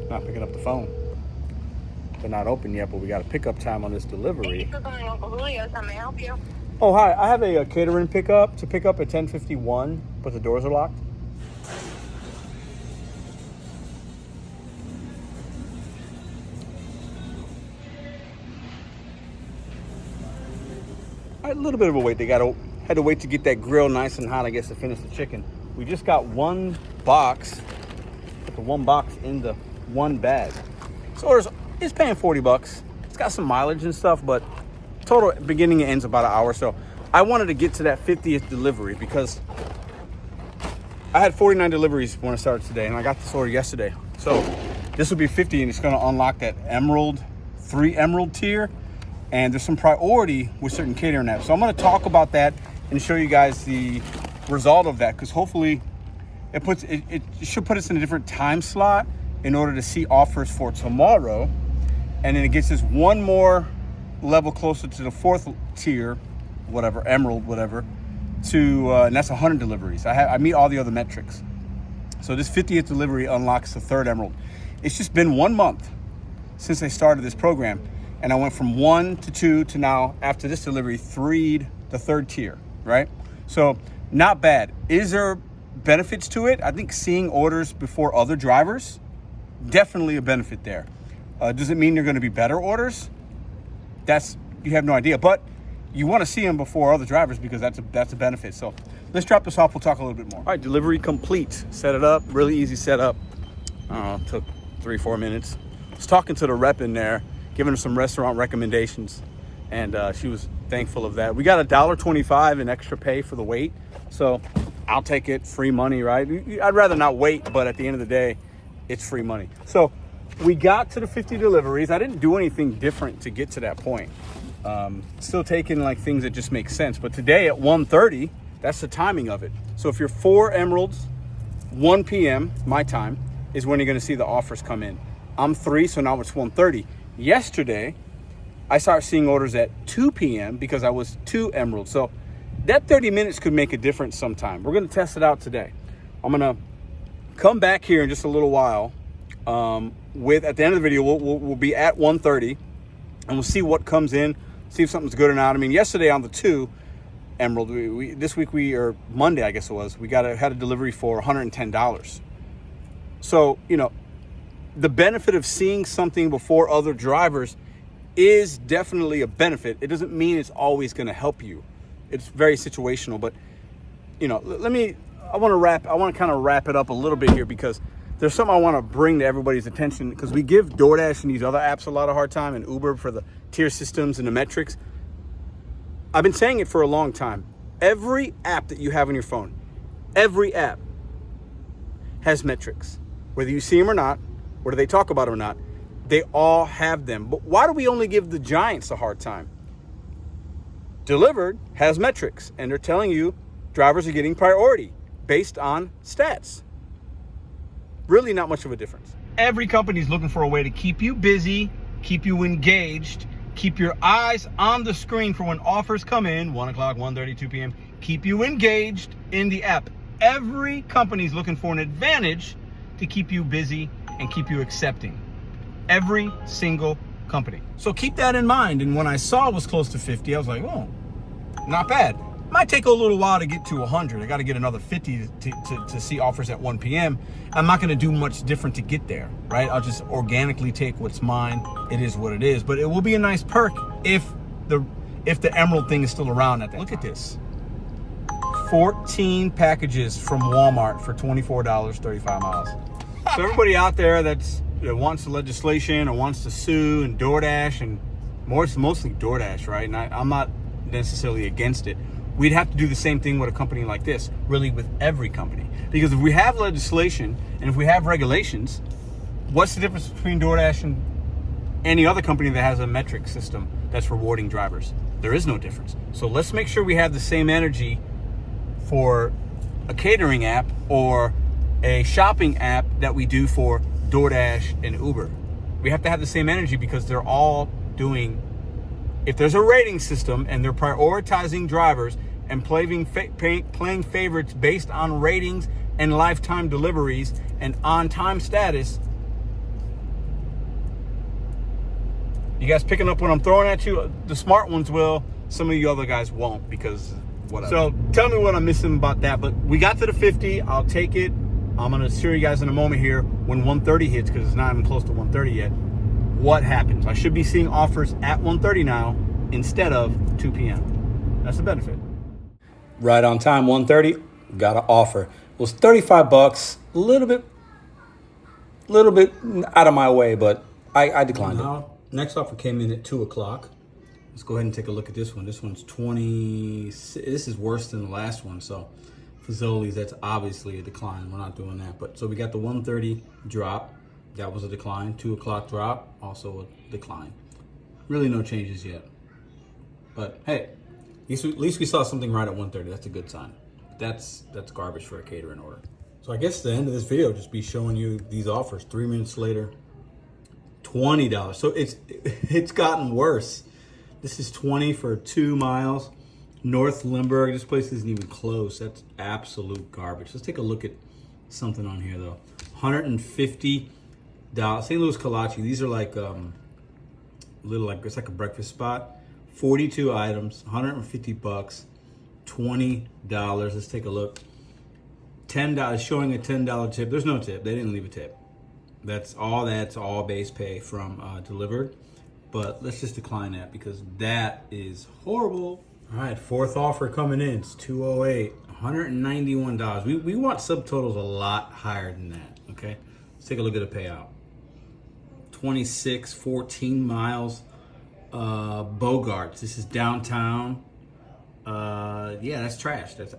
Not picking up the phone. They're not open yet, but we got a pickup time on this delivery. Thank you for calling Uncle Julio's. How may I help you? Oh, hi. I have a catering pickup to pick up at 10:51, but the doors are locked. A little bit of a wait. They had to wait to get that grill nice and hot, I guess, to finish the chicken. We just got one box. Put the one box in the one bag. So it's paying $40. It's got some mileage and stuff, but total beginning and ends about an hour. So I wanted to get to that 50th delivery because I had 49 deliveries when I started today, and I got this order yesterday. So this will be 50, and it's going to unlock that Emerald, 3 Emerald tier. And there's some priority with certain catering apps. So I'm going to talk about that and show you guys the result of that, because hopefully it should put us in a different time slot in order to see offers for tomorrow. And then it gets us one more level closer to the 4th tier, whatever, Emerald, whatever, and that's 100 deliveries. I meet all the other metrics. So this 50th delivery unlocks the 3rd Emerald. It's just been 1 month since I started this program. And I went from 1 to 2 to now, after this delivery, 3'd the 3rd tier, right? So not bad. Is there benefits to it? I think seeing orders before other drivers, definitely a benefit there. Does it mean they're going to be better orders? You have no idea, but you want to see them before other drivers because that's a benefit. So let's drop this off. We'll talk a little bit more. All right, delivery complete. Set it up. Really easy setup. Took 3-4 minutes. I was talking to the rep in there, giving her some restaurant recommendations, and she was thankful of that. We got $1.25 in extra pay for the wait, so I'll take it. Free money, right? I'd rather not wait, but at the end of the day, it's free money. So we got to the 50 deliveries. I didn't do anything different to get to that point. Still taking like things that just make sense. But today at 1:30, that's the timing of it. So if you're 4 Emeralds, 1 p.m. my time is when you're going to see the offers come in. I'm 3, so now it's 1:30. Yesterday, I started seeing orders at 2 p.m. because I was 2 Emeralds. So that 30 minutes could make a difference sometime. We're going to test it out today. I'm going to come back here in just a little while. At the end of the video, we'll be at 1:30, and we'll see what comes in, see if something's good or not. I mean, yesterday on the 2 Emerald, this week or Monday, I guess it was, we had a delivery for $110. So, the benefit of seeing something before other drivers is definitely a benefit. It doesn't mean it's always going to help you. It's very situational, but I want to kind of wrap it up a little bit here because there's something I want to bring to everybody's attention, because we give DoorDash and these other apps a lot of hard time, and Uber for the tier systems and the metrics. I've been saying it for a long time. Every app that you have on your phone, every app has metrics, whether you see them or not, whether they talk about it or not, they all have them. But why do we only give the giants a hard time? Dlivrd has metrics, and they're telling you drivers are getting priority based on stats. Really not much of a difference. Every company is looking for a way to keep you busy, keep you engaged, keep your eyes on the screen for when offers come in, 1 o'clock, 1:30, 2 p.m., keep you engaged in the app. Every company is looking for an advantage to keep you busy and keep you accepting. Every single company. So keep that in mind. And when I saw it was close to 50, I was like, oh, not bad. Might take a little while to get to 100. I got to get another 50 to see offers at 1 p.m. I'm not going to do much different to get there, right? I'll just organically take what's mine. It is what it is. But it will be a nice perk if the Emerald thing is still around at that. Look at this. 14 packages from Walmart for $24, 35 miles. So everybody out there that wants the legislation or wants to sue, and DoorDash, and mostly DoorDash, right? And I'm not necessarily against it. We'd have to do the same thing with a company like this, really with every company. Because if we have legislation and if we have regulations, what's the difference between DoorDash and any other company that has a metric system that's rewarding drivers? There is no difference. So let's make sure we have the same energy for a catering app or a shopping app that we do for DoorDash and Uber. We have to have the same energy because they're all doing, if there's a rating system and they're prioritizing drivers and playing favorites based on ratings and lifetime deliveries and on-time status, You guys picking up what I'm throwing at you? The smart ones will. Some of you other guys won't because whatever. So tell me what I'm missing about that. But we got to the 50. I'll take it. I'm going to show you guys in a moment here when 130 hits, because it's not even close to 130 yet, what happens. I should be seeing offers at 130 now instead of 2 p.m. That's the benefit. Right on time, 130, got an offer. It was $35, a little bit out of my way, but I declined it. Next offer came in at 2 o'clock. Let's go ahead and take a look at this one. This one's 20. This is worse than the last one, so Fazoli's, that's obviously a decline. We're not doing that. But so we got the 130 drop. That was a decline. 2 o'clock drop, also a decline. Really no changes yet. But hey, at least we saw something right at 130. That's a good sign. That's garbage for a catering order. So I guess the end of this video just be showing you these offers. 3 minutes later, $20. So it's gotten worse. This is 20 for 2 miles. North Limburg, this place isn't even close. That's absolute garbage. Let's take a look at something on here though. $150. St. Louis Kolache, these are like it's like a breakfast spot. 42 items, $150, $20. Let's take a look. $10, showing a $10 tip. There's no tip. They didn't leave a tip. That's all base pay from Dlivrd. But let's just decline that because that is horrible. All right, fourth offer coming in. It's 208, $191. We want subtotals a lot higher than that, okay? Let's take a look at the payout. 26, 14 miles. Bogarts. This is downtown. Yeah, that's trash. That's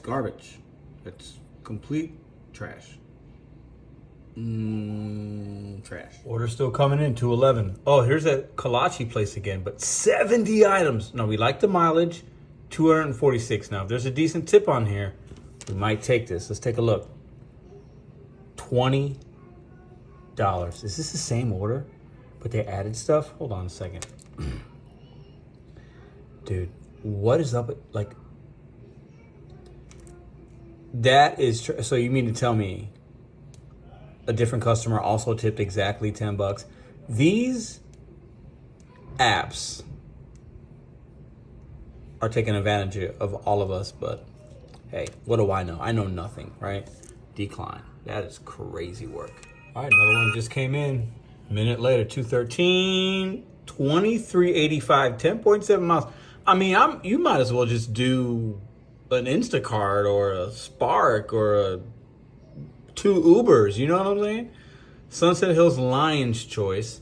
garbage. That's complete trash. Trash. Order still coming in, 211. Oh, here's that Kolache place again, but 70 items. No, we like the mileage, 246. Now, if there's a decent tip on here, we might take this. Let's take a look. $20. Is this the same order, but they added stuff? Hold on a second. Dude, what is up? Like, that is, so you mean to tell me a different customer also tipped exactly $10? These apps are taking advantage of all of us, but hey, what do I know? I know nothing, right? Decline. That is crazy work. All right, another one just came in. A minute later, 213, 2385, 10.7 miles. I mean, you might as well just do an Instacart or a Spark or 2 Ubers, you know what I'm saying? Sunset Hills Lion's Choice.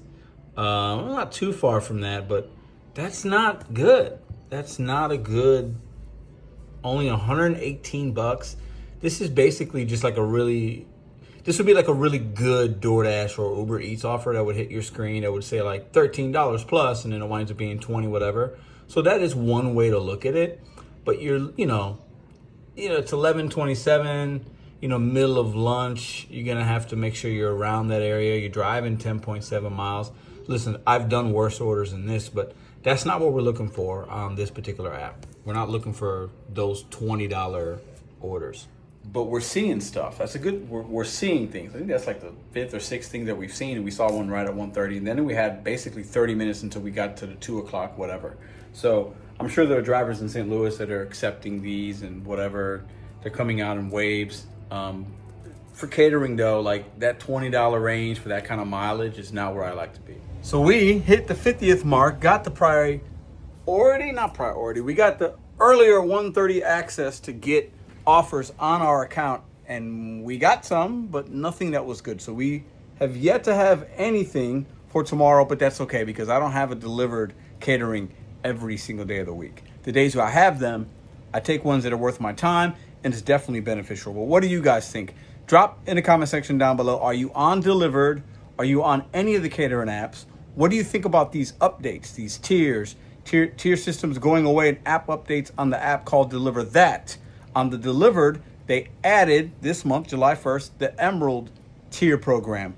I'm not too far from that, but that's not good. That's not a good, only $118. This is basically just like this would be like a really good DoorDash or Uber Eats offer that would hit your screen that would say like $13 plus, and then it winds up being 20, whatever. So that is one way to look at it. But you know, it's 11:27, middle of lunch. You're going to have to make sure you're around that area. You're driving 10.7 miles. Listen, I've done worse orders than this, but that's not what we're looking for on this particular app. We're not looking for those $20 orders. But we're seeing stuff. That's a good, we're seeing things. I think that's like the 5th or 6th thing that we've seen. And we saw one right at 1:30. And then we had basically 30 minutes until we got to the 2 o'clock, whatever. So I'm sure there are drivers in St. Louis that are accepting these and whatever. They're coming out in waves. For catering though, like that $20 range for that kind of mileage is not where I like to be. So we hit the 50th mark, got the we got the earlier 1:30 access to get offers on our account, and we got some, but nothing that was good. So we have yet to have anything for tomorrow, but that's okay because I don't have a Dlivrd catering every single day of the week. The days where I have them, I take ones that are worth my time, and it's definitely beneficial. But what do you guys think? Drop in the comment section down below. Are you on Dlivrd? Are you on any of the catering apps? What do you think about these updates, these tier systems going away, and app updates on the app called Dlivrd? That on the Dlivrd, they added this month, July 1st, the Emerald tier program.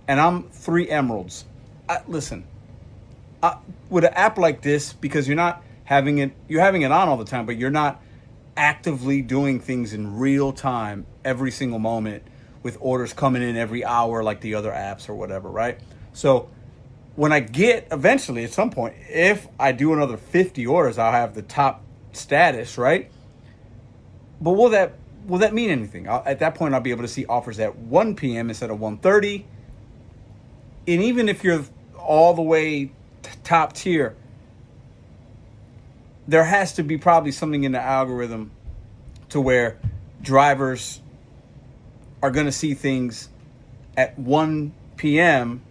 And I'm 3 Emeralds. Listen, with an app like this, because you're having it on all the time, but you're not actively doing things in real time every single moment with orders coming in every hour like the other apps or whatever, right? So when I get eventually at some point, if I do another 50 orders, I'll have the top status, right? But will that mean anything? At that point, I'll be able to see offers at 1 p.m. instead of 1:30. And even if you're all the way top tier, there has to be probably something in the algorithm to where drivers are going to see things at 1 p.m.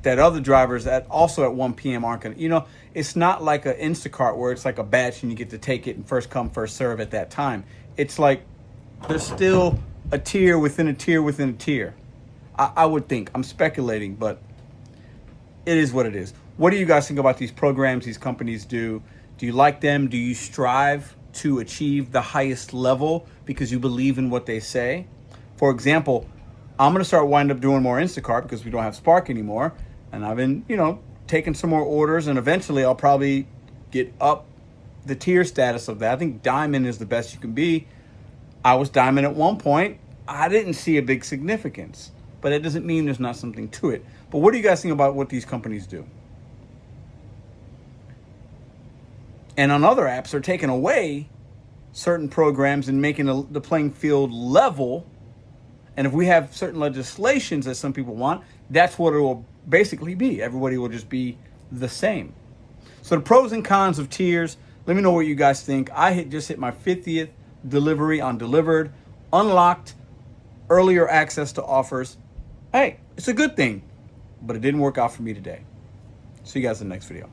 that other drivers at also at 1 p.m. aren't going to. It's not like an Instacart where it's like a batch and you get to take it and first come, first serve at that time. It's like there's still a tier within a tier within a tier. I would think. I'm speculating, but it is what it is. What do you guys think about these programs these companies do? Do you like them? Do you strive to achieve the highest level because you believe in what they say? For example, I'm going to start winding up doing more Instacart because we don't have Spark anymore. And I've been, taking some more orders, and eventually I'll probably get up the tier status of that. I think Diamond is the best you can be. I was Diamond at one point. I didn't see a big significance, but it doesn't mean there's not something to it. But what do you guys think about what these companies do? And on other apps, they're taking away certain programs and making the playing field level. And if we have certain legislations that some people want, that's what it will basically be. Everybody will just be the same. So the pros and cons of tiers, let me know what you guys think. I just hit my 50th delivery on Dlivrd, unlocked earlier access to offers. Hey, it's a good thing, but it didn't work out for me today. See you guys in the next video.